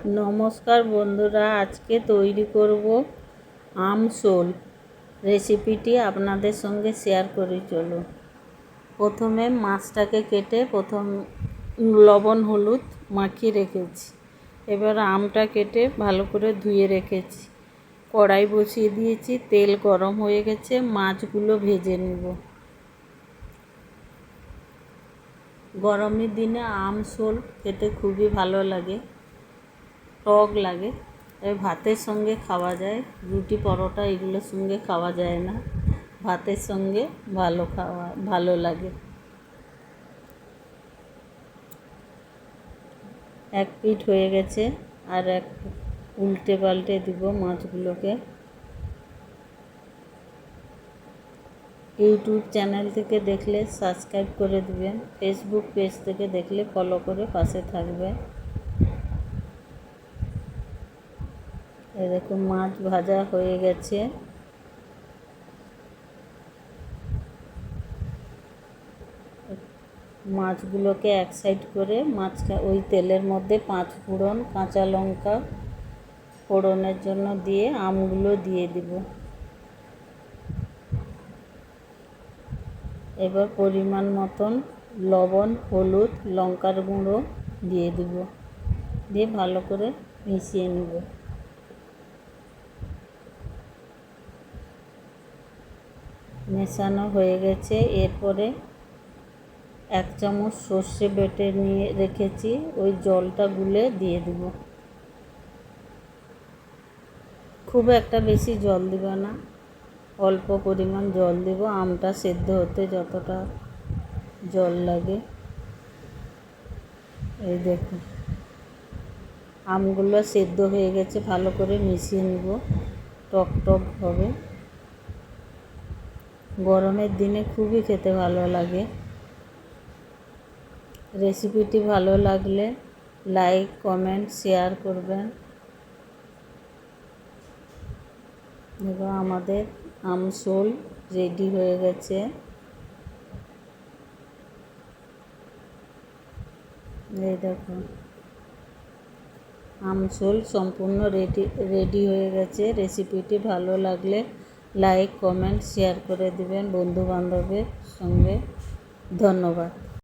নমস্কার বন্ধুরা, আজকে তৈরি করব আমসোল। রেসিপিটি আপনাদের সঙ্গে শেয়ার করি। চলুন, প্রথমে মাছটাকে কেটে লবণ হলুদ মাখিয়ে রেখেছি। এবার আমটা কেটে ভালো করে ধুয়ে রেখেছি। কড়াই বসিয়ে দিয়েছি, তেল গরম হয়ে গেছে, মাছগুলো ভেজে নেব। গরমের দিনে আমসোল খেতে খুবই ভালো লাগে, টক লাগে। ভাতের সঙ্গে খাওয়া যায়, রুটি পরোটা এগুলোর সঙ্গে খাওয়া যায় না, ভাতের সঙ্গে ভালো লাগে। এক পিঠ হয়ে গেছে, আর এক উল্টে পাল্টে দিব মাছগুলোকে। ইউটিউব চ্যানেল থেকে দেখলে সাবস্ক্রাইব করে দিবেন, ফেসবুক পেজ থেকে দেখলে ফলো করে পাশে থাকবে। এই দেখুন, মাছ ভাজা হয়ে গেছে। মাছগুলোকে এক সাইড করে ওই তেলের মধ্যে 5 ফোড়ন, কাঁচা লঙ্কা ফোড়নের জন্য দিয়ে আমগুলো দিয়ে দিব। এবার পরিমাণ মতন লবণ, হলুদ, লঙ্কার গুঁড়ো দিয়ে দিব, দিয়ে ভালো করে মিশিয়ে নেব। মেশানো হয়ে গেছে। এরপরে 1 চামচ সর্ষে বেটে নিয়ে রেখেছি, ওই জলটা গুলে দিয়ে দিব। খুব একটা বেশি জল দিব না, অল্প পরিমাণ জল দেব, আমটা সেদ্ধ হতে যতটা জল লাগে। এই দেখুন, আমগুলো সেদ্ধ হয়ে গেছে, ভালো করে মিশিয়ে নেব, টক টক হবে। গরমের দিনে খুবই খেতে ভালো লাগে। রেসিপিটি ভালো লাগলে লাইক, কমেন্ট, শেয়ার করবেন। দেখো, আমাদের আমসোল রেডি হয়ে গেছে। এই দেখো, আমসোল সম্পূর্ণ রেডি হয়ে গেছে। রেসিপিটি ভালো লাগলে লাইক, কমেন্ট, শেয়ার করে দিবেন বন্ধু বান্ধবের সঙ্গে। ধন্যবাদ।